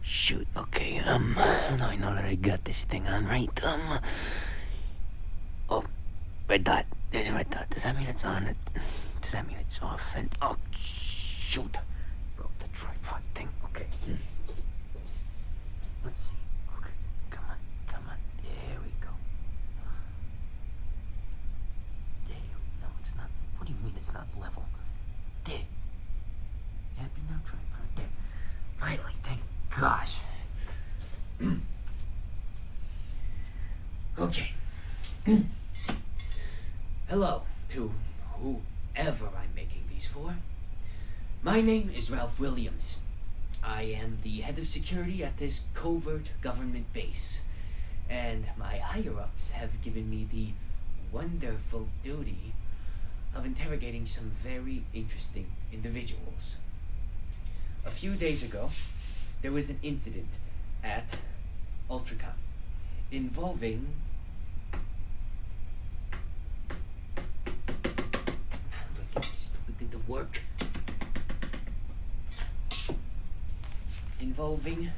Shoot, okay, now I know that I got this thing on, right? Oh, red dot. There's a red dot. Does that mean it's on? Does that mean it's off? And, oh, shoot. Broke the tripod thing. Okay. Let's see. Okay, come on. There we go. No, it's not. What do you mean it's not level? There. Happy now, tripod. There. Finally, thank gosh. Okay. Hello to whoever I'm making these for. My name is Ralph Williams. I am the head of security at this covert government base, and my higher-ups have given me the wonderful duty of interrogating some very interesting individuals. A few days ago, there was an incident at UltraCon involving stupid thing to work. Involving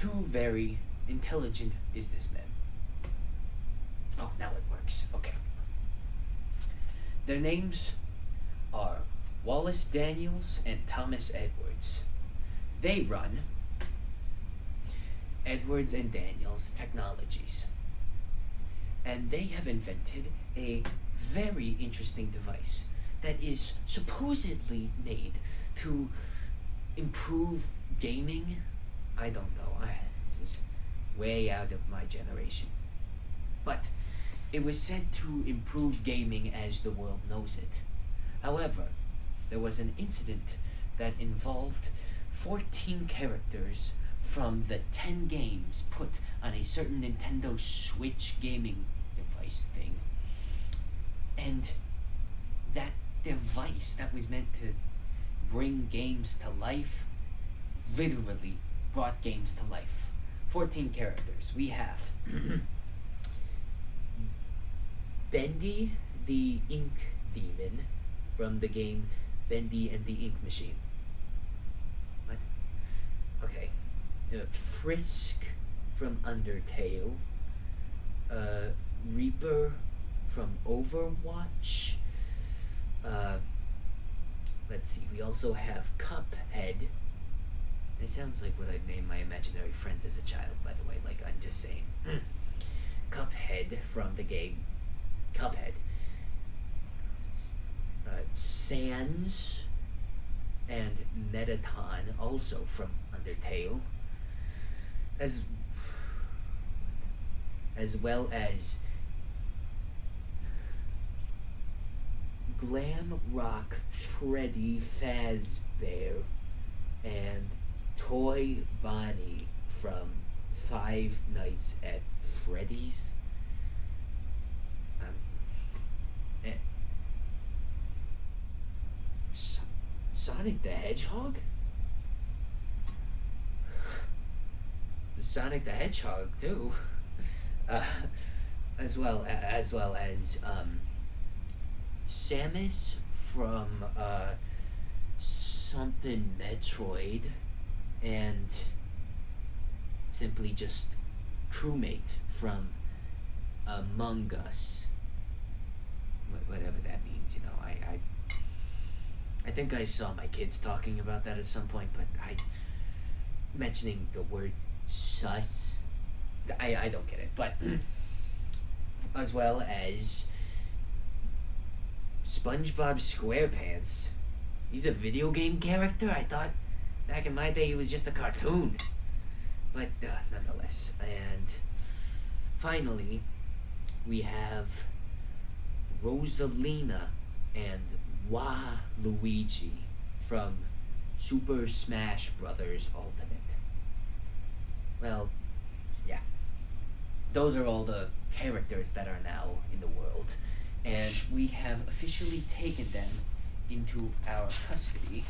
two very intelligent businessmen. Oh, now it works. Okay. Their names are Wallace Daniels and Thomas Edwards. They run Edwards and Daniels Technologies. And they have invented a very interesting device that is supposedly made to improve gaming. I don't know. This is way out of my generation. But it was said to improve gaming as the world knows it. However, there was an incident that involved 14 characters from the 10 games put on a certain Nintendo Switch gaming device thing. And that device that was meant to bring games to life literally brought games to life. 14 characters. We have Bendy, the Ink Demon, from the game Bendy and the Ink Machine. What? Okay. Frisk from Undertale. Reaper from Overwatch. Let's see, we also have Cuphead. It sounds like what I'd name my imaginary friends as a child, by the way, like I'm just saying. Cuphead from the game Cuphead. Sans and Metaton, also from Undertale. As well as Glam Rock Freddy Fazbear and Toy Bonnie from Five Nights at Freddy's. Sonic the Hedgehog? Sonic the Hedgehog too. As well as Samus from something Metroid, and simply just crewmate from Among Us. Whatever that means, you know. I think I saw my kids talking about that at some point, but mentioning the word sus, I don't get it. But as well as SpongeBob SquarePants. He's a video game character? I thought back in my day he was just a cartoon. But nonetheless. And finally, we have Rosalina and Waluigi from Super Smash Bros. Ultimate. Well, yeah. Those are all the characters that are now in the world. And we have officially taken them into our custody.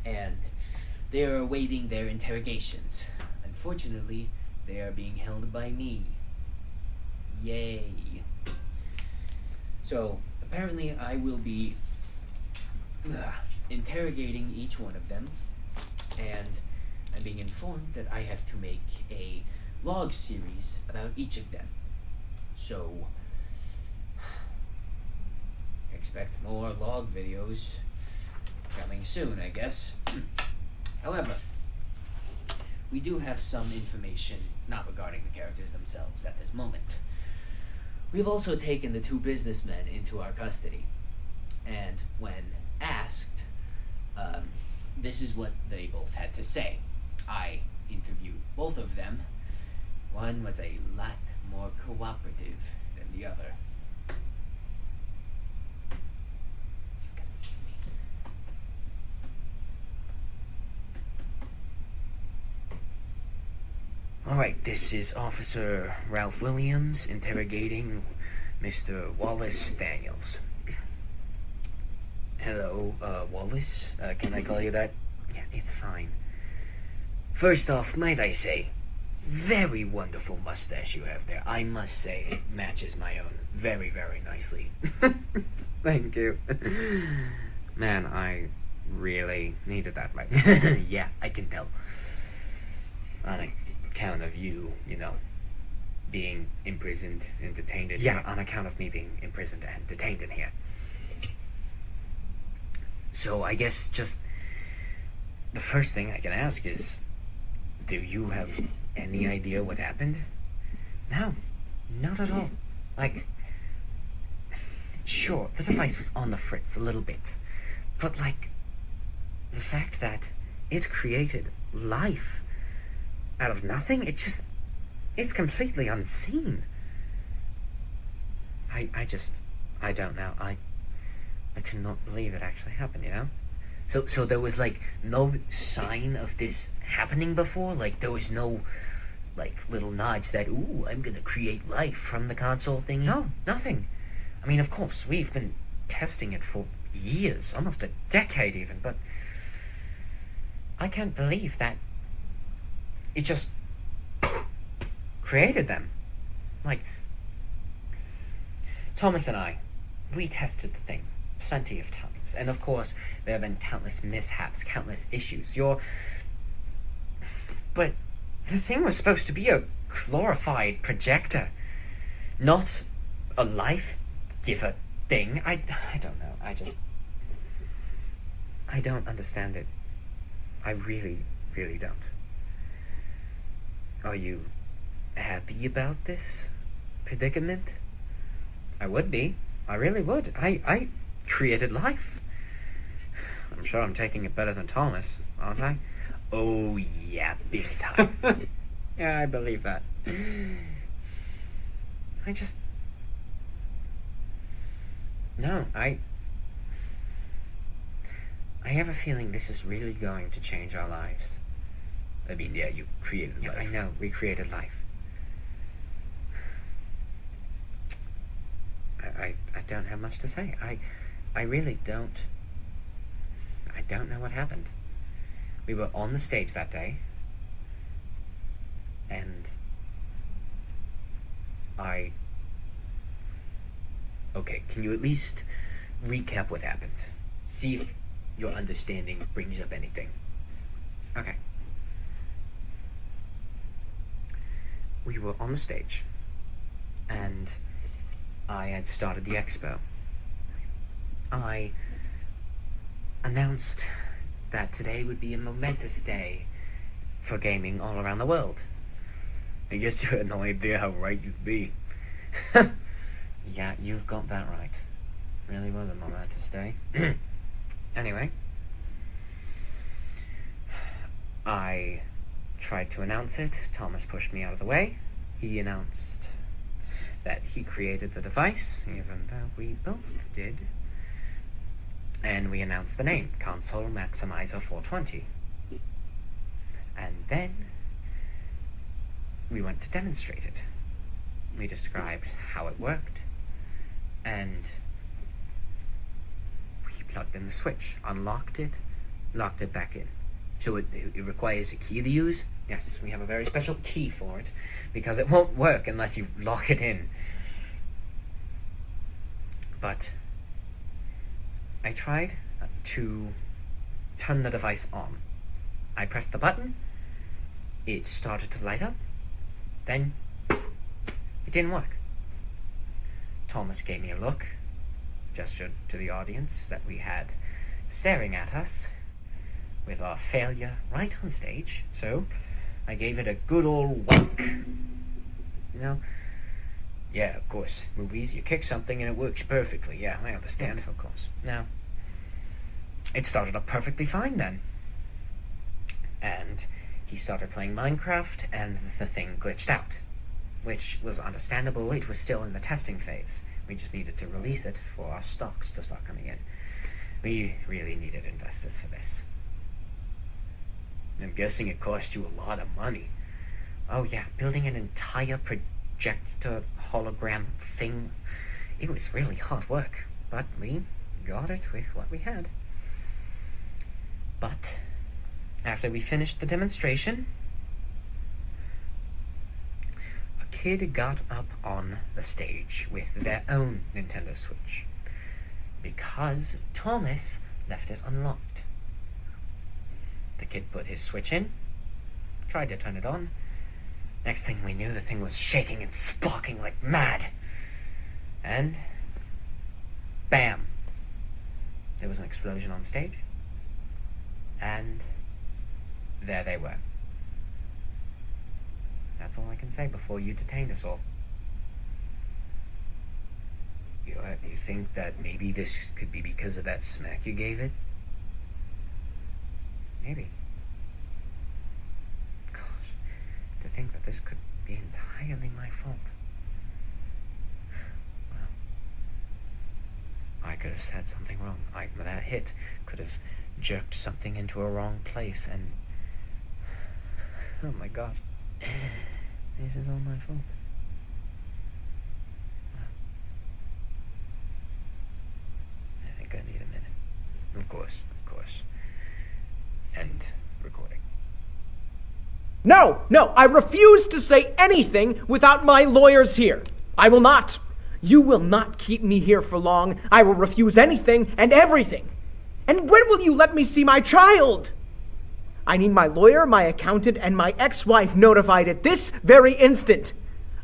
And they are awaiting their interrogations. Unfortunately, they are being held by me. Yay. So, apparently I will be interrogating each one of them, and I'm being informed that I have to make a log series about each of them. So, expect more log videos coming soon, I guess. However, we do have some information not regarding the characters themselves at this moment. We've also taken the two businessmen into our custody, and when asked, this is what they both had to say. I interviewed both of them. One was a lot more cooperative than the other. You've got to kill me. Alright, this is Officer Ralph Williams interrogating Mr. Wallace Daniels. Hello, Wallace. Can I call you that? Yeah, it's fine. First off, might I say, very wonderful mustache you have there. I must say, it matches my own very, very nicely. Thank you. Man, I really needed that mic. Yeah, I can tell. On account of you, being imprisoned and detained in here. Yeah, on account of me being imprisoned and detained in here. So I guess just the first thing I can ask is, do you have any idea what happened? No, not at all. Like, sure, the device was on the fritz a little bit, but like, the fact that it created life out of nothing, it's completely unseen. I don't know. I cannot believe it actually happened, So there was, like, no sign of this happening before? Like, there was no, like, little nudge that, ooh, I'm gonna create life from the console thingy? No, nothing. I mean, of course, we've been testing it for years, almost a decade even, but I can't believe that it just created them. Like, Thomas and I, we tested the thing plenty of times, and of course there have been countless mishaps, countless issues. But the thing was supposed to be a glorified projector, not a life giver thing. I don't know. I don't understand it. I really, really don't. Are you happy about this predicament? I would be. I really would. I created life. I'm sure I'm taking it better than Thomas, aren't I? Oh, yeah, big time. Yeah, I believe that. No, I have a feeling this is really going to change our lives. I mean, yeah, you created life. I know, we created life. I don't have much to say. I really don't. I don't know what happened. We were on the stage that day, and Okay, can you at least recap what happened? See if your understanding brings up anything. Okay. We were on the stage, and I had started the expo. I announced that today would be a momentous day for gaming all around the world. I guess you had no idea how right you'd be. Yeah, you've got that right. Really was a momentous day. Anyway, I tried to announce it. Thomas pushed me out of the way. He announced that he created the device, even though we both did. And we announced the name, Console Maximizer 420. And then we went to demonstrate it. We described how it worked, and we plugged in the switch, unlocked it, locked it back in. So it requires a key to use. Yes, we have a very special key for it, because it won't work unless you lock it in. But I tried to turned the device on. I pressed the button, it started to light up, then it didn't work. Thomas gave me a look, gestured to the audience that we had staring at us with our failure right on stage, so I gave it a good old whack. You know? Yeah, of course. Movies, you kick something and it works perfectly. Yeah, I understand. Yes, of course. Now, it started up perfectly fine then. And he started playing Minecraft and the thing glitched out, which was understandable. It was still in the testing phase. We just needed to release it for our stocks to start coming in. We really needed investors for this. I'm guessing it cost you a lot of money. Oh yeah, building an entire projector hologram thing. It was really hard work, but we got it with what we had. But after we finished the demonstration, a kid got up on the stage with their own Nintendo Switch because Thomas left it unlocked. The kid put his Switch in, tried to turn it on. Next thing we knew, the thing was shaking and sparking like mad. And bam! There was an explosion on stage. And there they were. That's all I can say before you detain us all. You think that maybe this could be because of that smack you gave it? Maybe. Gosh, to think that this could be entirely my fault. Well, I could have said something wrong. That hit could have jerked something into a wrong place and... Oh my god. This is all my fault. I think I need a minute. Of course. End recording. No, I refuse to say anything without my lawyers here. I will not. You will not keep me here for long. I will refuse anything and everything. And when will you let me see my child? I need my lawyer, my accountant, and my ex-wife notified at this very instant.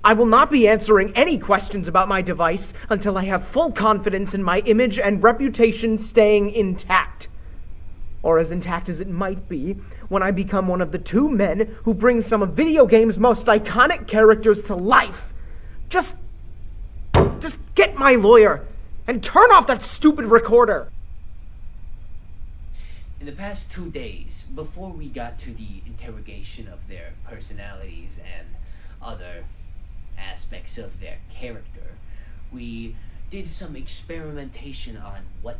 I will not be answering any questions about my device until I have full confidence in my image and reputation staying intact. Or as intact as it might be when I become one of the two men who bring some of video games' most iconic characters to life. Just get my lawyer and turn off that stupid recorder. In the past 2 days, before we got to the interrogation of their personalities and other aspects of their character, we did some experimentation on what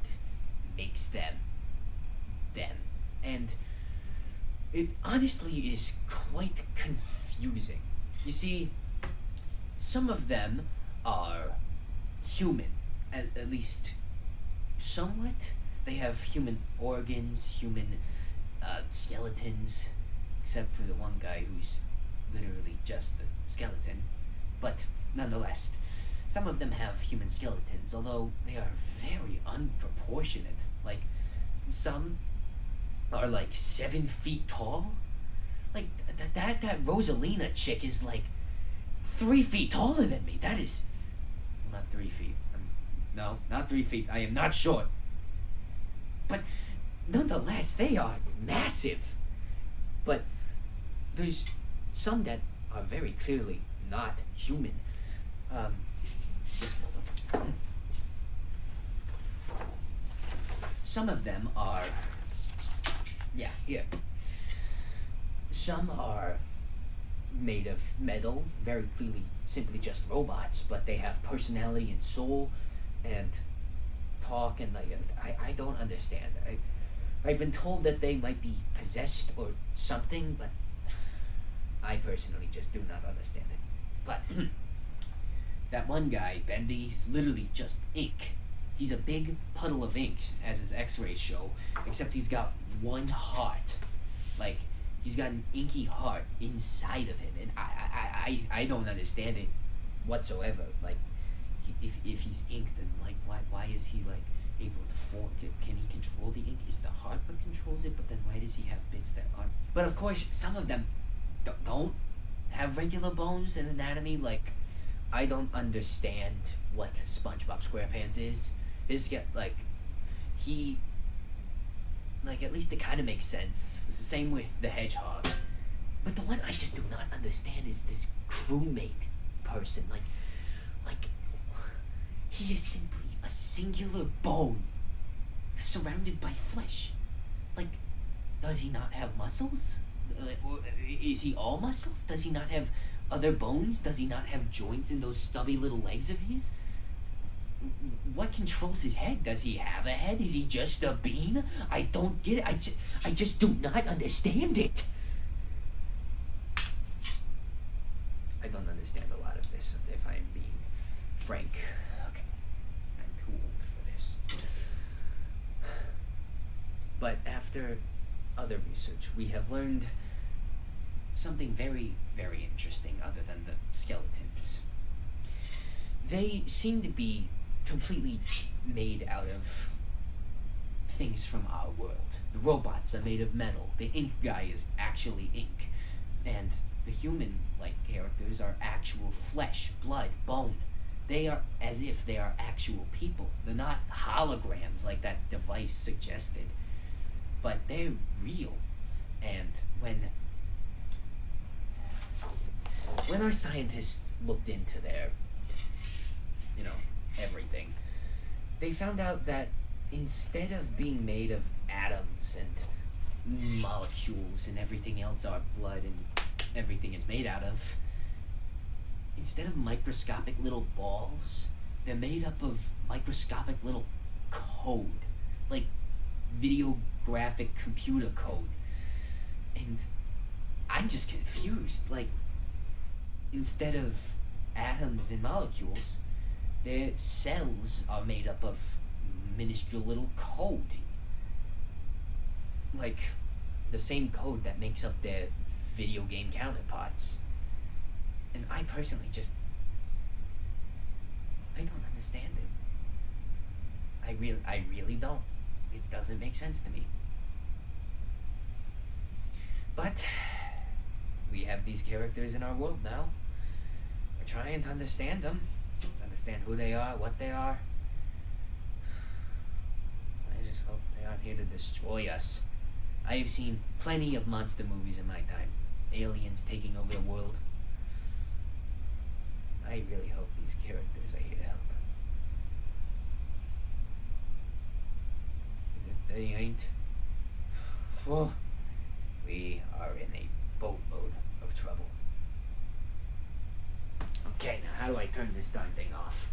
makes them. And it honestly is quite confusing. You see, some of them are human, at least somewhat. They have human organs, human skeletons, except for the one guy who's literally just a skeleton. But nonetheless, some of them have human skeletons, although they are very unproportionate. Like, some are like 7 feet tall. Like, that Rosalina chick is like 3 feet taller than me. That is not 3 feet. No, not 3 feet. I am not short. But nonetheless, they are massive. But there's some that are very clearly not human. Just hold on. Some of them are... Yeah, here. Some are made of metal, very clearly simply just robots, but they have personality and soul and talk, and like, I don't understand. I've been told that they might be possessed or something, but I personally just do not understand it. But that one guy, Bendy, he's literally just ink. He's a big puddle of ink, as his x-rays show, except he's got one heart. Like, he's got an inky heart inside of him, and I don't understand it whatsoever. Like, if he's ink, then like why is he like able to form? Can he control the ink? Is the heart what controls controls it, but then why does he have bits that aren't? But of course, some of them don't have regular bones and anatomy. Like, I don't understand what SpongeBob SquarePants is. At least it kind of makes sense. It's the same with the Hedgehog. But the one I just do not understand is this crewmate person. Like, he is simply a singular bone surrounded by flesh. Like, does he not have muscles? Is he all muscles? Does he not have other bones? Does he not have joints in those stubby little legs of his? What controls his head? Does he have a head? Is he just a bean? I don't get it. I just do not understand it. I don't understand a lot of this, if I'm being frank. Okay, I'm too old for this. But after other research, we have learned something very, very interesting other than the skeletons. They seem to be completely made out of things from our world. The robots are made of metal. The ink guy is actually ink. And the human-like characters are actual flesh, blood, bone. They are as if they are actual people. They're not holograms like that device suggested. But they're real. And when our scientists looked into their, everything, they found out that instead of being made of atoms and molecules and everything else our blood and everything is made out of, instead of microscopic little balls, they're made up of microscopic little code, like videographic computer code. And I'm just confused. Like, instead of atoms and molecules, their cells are made up of minuscule little code. Like, the same code that makes up their video game counterparts. And I personally I don't understand it. I really don't. It doesn't make sense to me. But we have these characters in our world now. We're trying to understand them. Understand who they are, what they are. I just hope they aren't here to destroy us. I have seen plenty of monster movies in my time. Aliens taking over the world. I really hope these characters are here to help. Because if they ain't, well, we are in a boatload of trouble. Okay, now how do I turn this darn thing off?